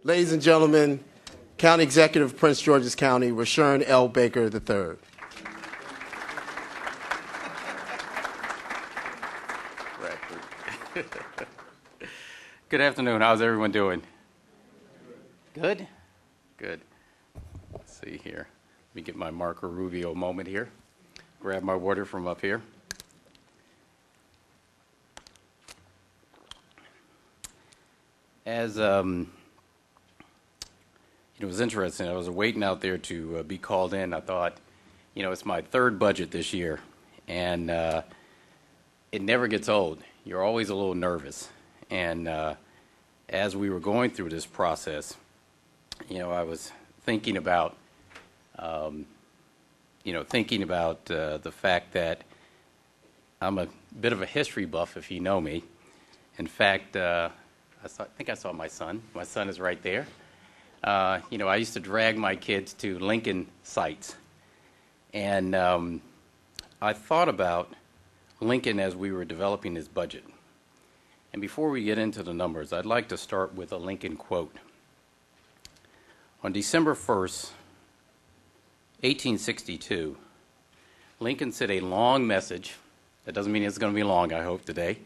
Ladies and gentlemen, County Executive of Prince George's County, Rashawn L. Baker III. Good afternoon. How's everyone doing? Good? Good. Let's see here. Let me get my Marco Rubio moment here. Grab my water from up here. As it was interesting. I was waiting out there to be called in. I thought, it's my third budget this year, and it never gets old. You're always a little nervous. And as we were going through this process, I was thinking about, the fact that I'm a bit of a history buff, if you know me. In fact, I think I saw my son. My son is right there. I used to drag my kids to Lincoln sites, and I thought about Lincoln as we were developing his budget. And before we get into the numbers, I'd like to start with a Lincoln quote. On December 1st, 1862, Lincoln said a long message, that doesn't mean it's going to be long, I hope, today,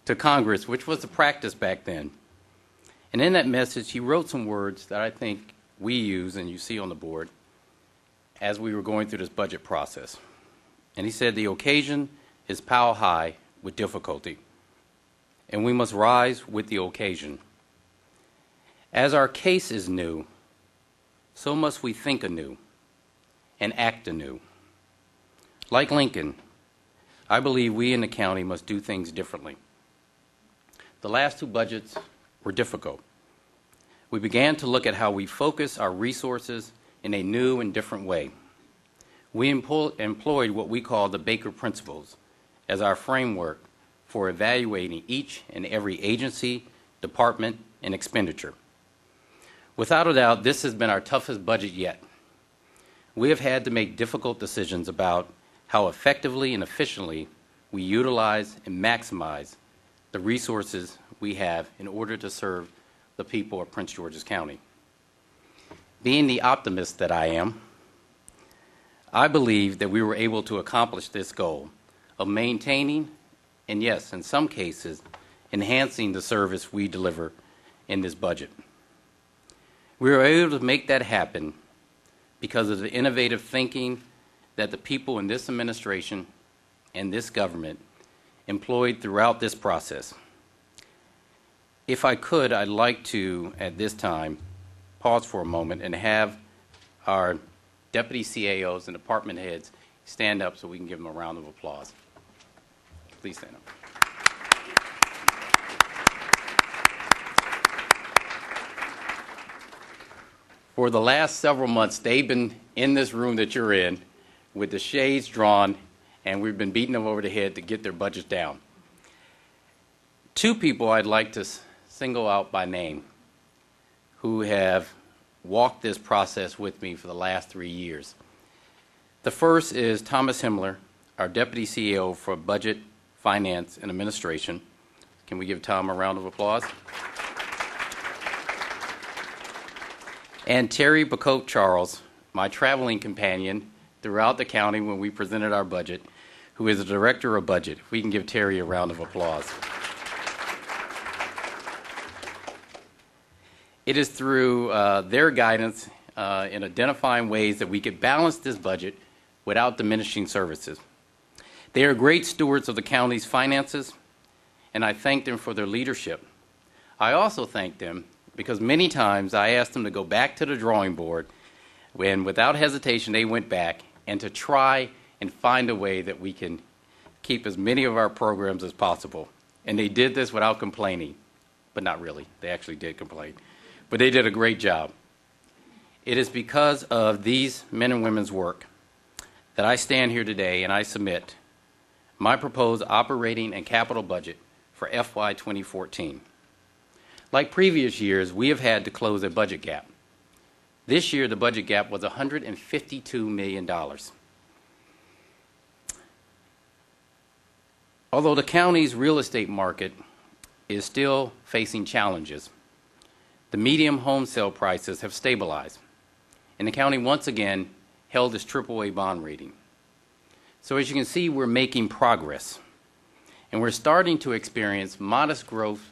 to Congress, which was the practice back then. And in that message, he wrote some words that I think we use, and you see on the board, as we were going through this budget process. And he said, "The occasion is piled high with difficulty, and we must rise with the occasion. As our case is new, so must we think anew and act anew." Like Lincoln, I believe we in the county must do things differently. The last two budgets were difficult. We began to look at how we focus our resources in a new and different way. We employed what we call the Baker Principles as our framework for evaluating each and every agency, department, and expenditure. Without a doubt, this has been our toughest budget yet. We have had to make difficult decisions about how effectively and efficiently we utilize and maximize the resources we have in order to serve the people of Prince George's County. Being the optimist that I am, I believe that we were able to accomplish this goal of maintaining and, yes, in some cases, enhancing the service we deliver in this budget. We were able to make that happen because of the innovative thinking that the people in this administration and this government employed throughout this process. If I could, I'd like to, at this time, pause for a moment and have our deputy CAOs and department heads stand up so we can give them a round of applause. Please stand up. For the last several months, they've been in this room that you're in with the shades drawn, and we've been beating them over the head to get their budgets down. Two people I'd like to single out by name who have walked this process with me for the last 3 years. The first is Thomas Himmler, our Deputy CEO for Budget, Finance, and Administration. Can we give Tom a round of applause? And Terry Bacote Charles, my traveling companion throughout the county when we presented our budget, who is the Director of Budget. If we can give Terry a round of applause. It is through their guidance in identifying ways that we could balance this budget without diminishing services. They are great stewards of the county's finances, and I thank them for their leadership. I also thank them because many times I asked them to go back to the drawing board when, without hesitation, they went back and to try and find a way that we can keep as many of our programs as possible. And they did this without complaining, but not really. They actually did complain. But they did a great job. It is because of these men and women's work that I stand here today and I submit my proposed operating and capital budget for FY 2014. Like previous years, we have had to close a budget gap. This year, the budget gap was $152 million. Although the county's real estate market is still facing challenges, the median home sale prices have stabilized, and the county once again held its AAA bond rating. So as you can see, we're making progress, and we're starting to experience modest growth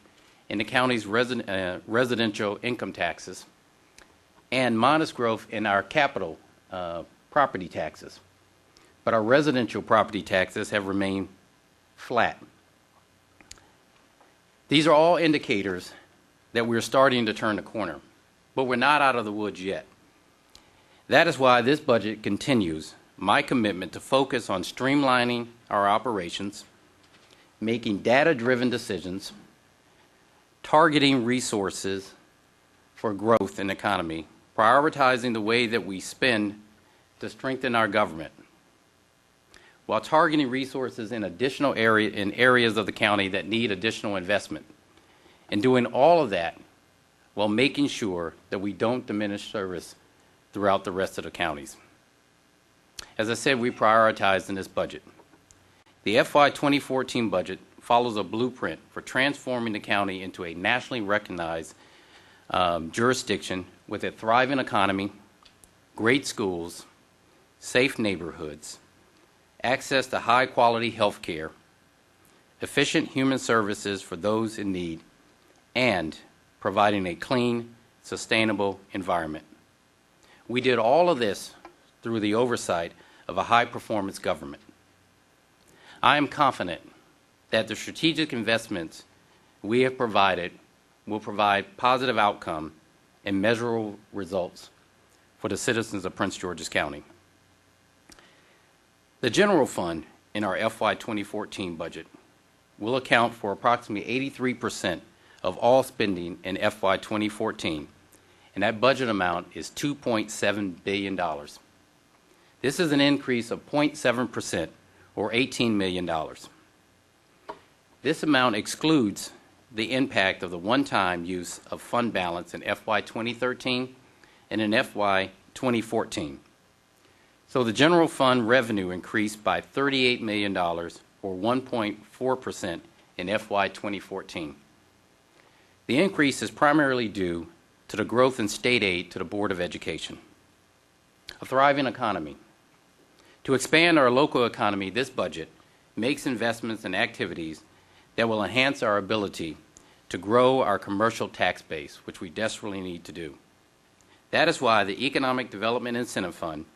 in the county's residential income taxes and modest growth in our capital property taxes. But our residential property taxes have remained flat. These are all indicators that we're starting to turn the corner, but we're not out of the woods yet. That is why this budget continues my commitment to focus on streamlining our operations, making data-driven decisions, targeting resources for growth in the economy, prioritizing the way that we spend to strengthen our government, while targeting resources in areas of the county that need additional investment, and doing all of that while making sure that we don't diminish service throughout the rest of the counties. As I said, we prioritized in this budget. The FY2014 budget follows a blueprint for transforming the county into a nationally recognized jurisdiction with a thriving economy, great schools, safe neighborhoods, access to high-quality health care, efficient human services for those in need, and providing a clean, sustainable environment. We did all of this through the oversight of a high-performance government. I am confident that the strategic investments we have provided will provide positive outcome and measurable results for the citizens of Prince George's County. The general fund in our FY2014 budget will account for approximately 83% of all spending in FY2014, and that budget amount is $2.7 billion. This is an increase of 0.7%, or $18 million. This amount excludes the impact of the one-time use of fund balance in FY2013 and in FY2014. So the general fund revenue increased by $38 million, or 1.4% in FY2014. The increase is primarily due to the growth in state aid to the Board of Education. A thriving economy. To expand our local economy, this budget makes investments in activities that will enhance our ability to grow our commercial tax base, which we desperately need to do. That is why the Economic Development Incentive Fund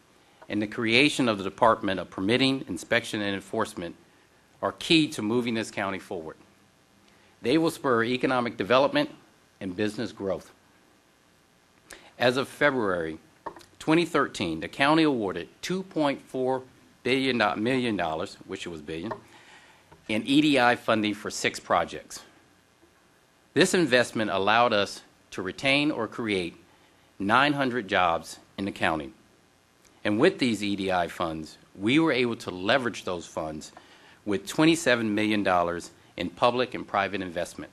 and the creation of the Department of Permitting, Inspection, and Enforcement are key to moving this county forward. They will spur economic development and business growth. As of February 2013, the county awarded $2.4 million, wish it was billion, in EDI funding for 6 projects. This investment allowed us to retain or create 900 jobs in the county. And with these EDI funds, we were able to leverage those funds with $27 million in public and private investment.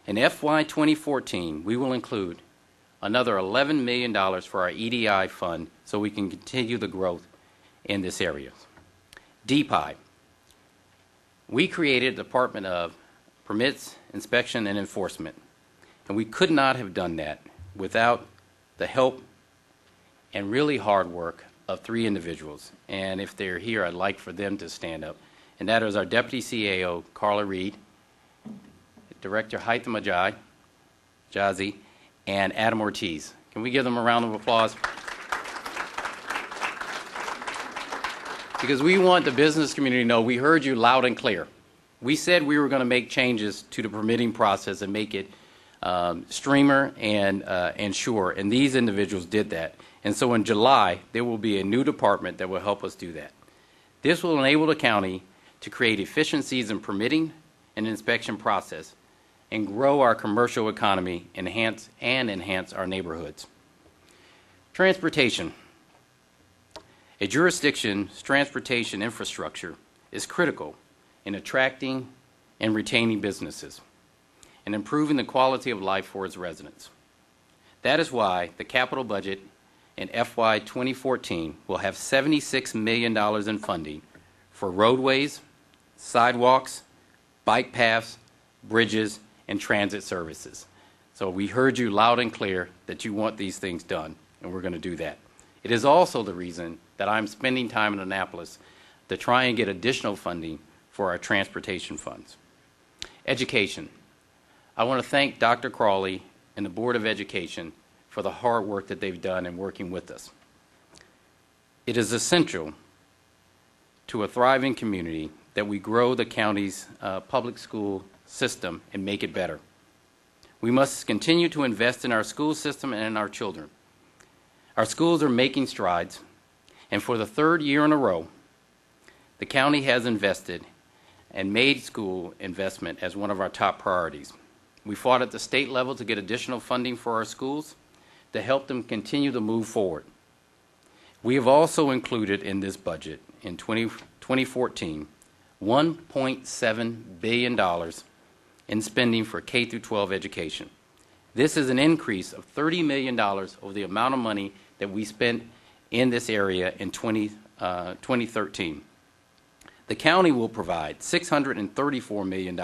In FY2014, we will include another $11 million for our EDI fund so we can continue the growth in this area. DPI. We created a Department of Permits, Inspection, and Enforcement, and we could not have done that without the help and really hard work of 3 individuals. And if they're here, I'd like for them to stand up. And that is our Deputy CAO, Carla Reed, Director Haitham Jazi, and Adam Ortiz. Can we give them a round of applause? Because we want the business community to know we heard you loud and clear. We said we were going to make changes to the permitting process and make it streamer and sure, and these individuals did that. And so in July, there will be a new department that will help us do that. This will enable the county to create efficiencies in permitting and inspection process and grow our commercial economy, enhance our neighborhoods. Transportation. A jurisdiction's transportation infrastructure is critical in attracting and retaining businesses and improving the quality of life for its residents. That is why the capital budget in FY2014 will have $76 million in funding for roadways, sidewalks, bike paths, bridges, and transit services. So we heard you loud and clear that you want these things done, and we're going to do that. It is also the reason that I'm spending time in Annapolis to try and get additional funding for our transportation funds. Education. I want to thank Dr. Crawley and the Board of Education for the hard work that they've done in working with us. It is essential to a thriving community that we grow the county's public school system and make it better. We must continue to invest in our school system and in our children. Our schools are making strides, and for the third year in a row, the county has invested and made school investment as one of our top priorities. We fought at the state level to get additional funding for our schools to help them continue to move forward. We have also included in this budget in 2014 $1.7 billion in spending for K-12 education. This is an increase of $30 million over the amount of money that we spent in this area in 2013. The county will provide $634 million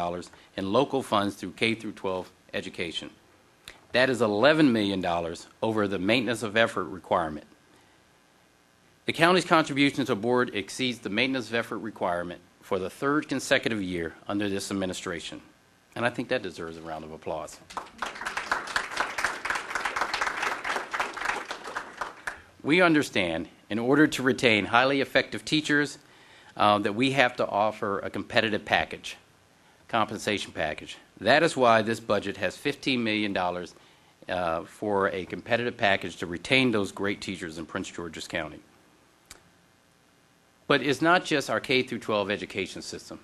in local funds through K-12 education. That is $11 million over the maintenance of effort requirement. The county's contribution to the board exceeds the maintenance of effort requirement for the third consecutive year under this administration. And I think that deserves a round of applause. We understand, in order to retain highly effective teachers, that we have to offer a competitive package, compensation package. That is why this budget has $15 million for a competitive package to retain those great teachers in Prince George's County. But it's not just our K-12 education system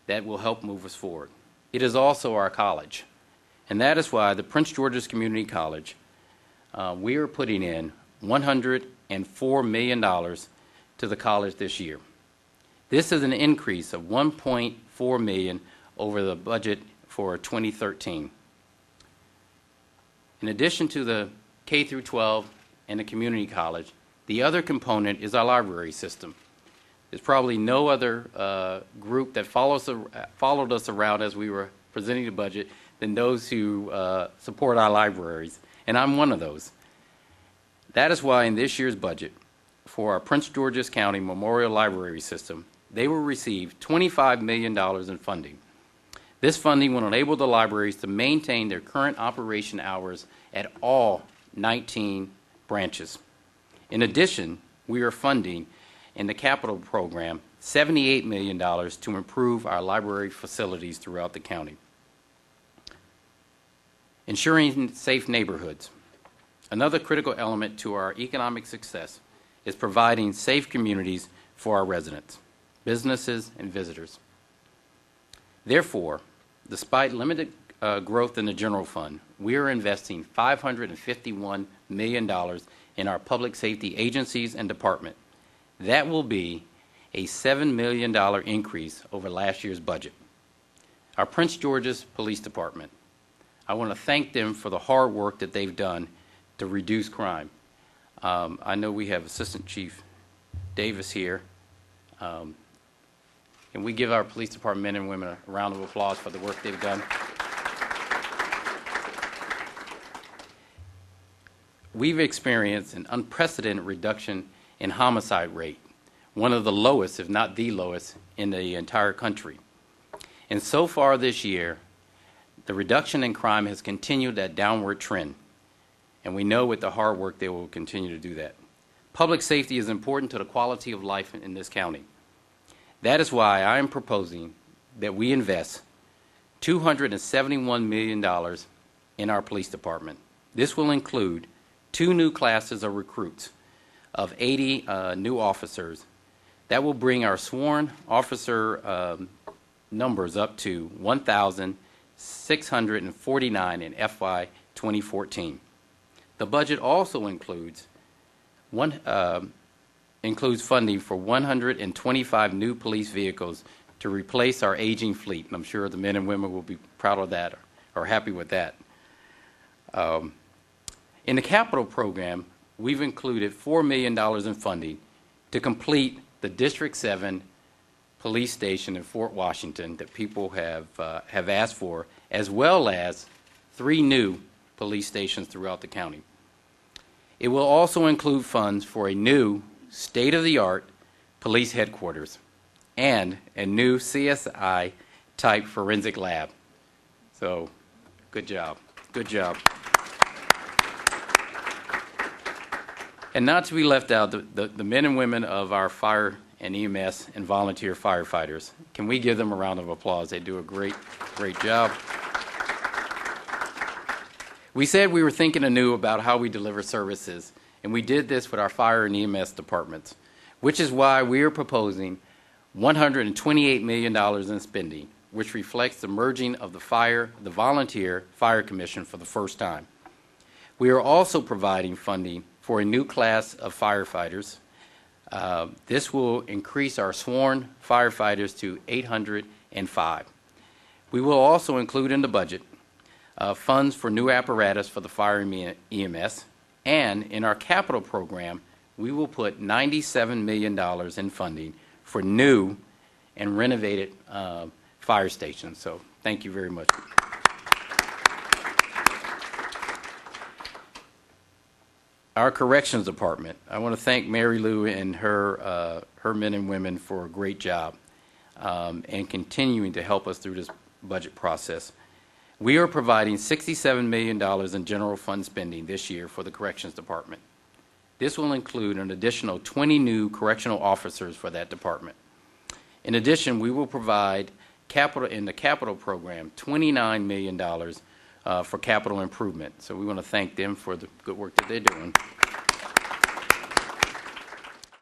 that will help move us forward. It is also our college. And that is why the Prince George's Community College, we are putting in $104 million to the college this year. This is an increase of $1.4 million over the budget for 2013. In addition to the K-12 and the community college, the other component is our library system. There's probably no other group that followed us around as we were presenting the budget than those who support our libraries, and I'm one of those. That is why in this year's budget for our Prince George's County Memorial Library System, they will receive $25 million in funding. This funding will enable the libraries to maintain their current operation hours at all 19 branches. In addition, we are funding in the capital program $78 million to improve our library facilities throughout the county. Ensuring safe neighborhoods. Another critical element to our economic success is providing safe communities for our residents, businesses, and visitors. Therefore, despite limited growth in the general fund, we are investing $551 million in our public safety agencies and department. That will be a $7 million increase over last year's budget. Our Prince George's Police Department, I want to thank them for the hard work that they've done to reduce crime. I know we have Assistant Chief Davis here. Can we give our police department men and women a round of applause for the work they've done? We've experienced an unprecedented reduction in homicide rate, one of the lowest, if not the lowest, in the entire country. And so far this year, the reduction in crime has continued that downward trend. And we know with the hard work they will continue to do that. Public safety is important to the quality of life in this county. That is why I am proposing that we invest $271 million in our police department. This will include 2 new classes of recruits of 80 new officers. That will bring our sworn officer numbers up to 1,649 in FY2014. The budget also includes funding for 125 new police vehicles to replace our aging fleet. And I'm sure the men and women will be proud of that or happy with that. In the capital program, we've included $4 million in funding to complete the District 7 police station in Fort Washington that people have asked for, as well as 3 new police stations throughout the county. It will also include funds for a new state-of-the-art police headquarters and a new CSI-type forensic lab. So, good job. Good job. And not to be left out, the men and women of our fire and EMS and volunteer firefighters. Can we give them a round of applause? They do a great job. We said we were thinking anew about how we deliver services, and we did this with our fire and EMS departments, which is why we are proposing $128 million in spending, which reflects the merging of the Volunteer Fire Commission for the first time. We are also providing funding for a new class of firefighters. This will increase our sworn firefighters to 805. We will also include in the budget funds for new apparatus for the fire and EMS, and in our capital program, we will put $97 million in funding for new and renovated fire stations. So thank you very much. Our corrections department, I want to thank Mary Lou and her men and women for a great job and continuing to help us through this budget process. We are providing $67 million in general fund spending this year for the corrections department. This will include an additional 20 new correctional officers for that department. In addition, we will provide in the capital program $29 million for capital improvement. So we want to thank them for the good work that they're doing.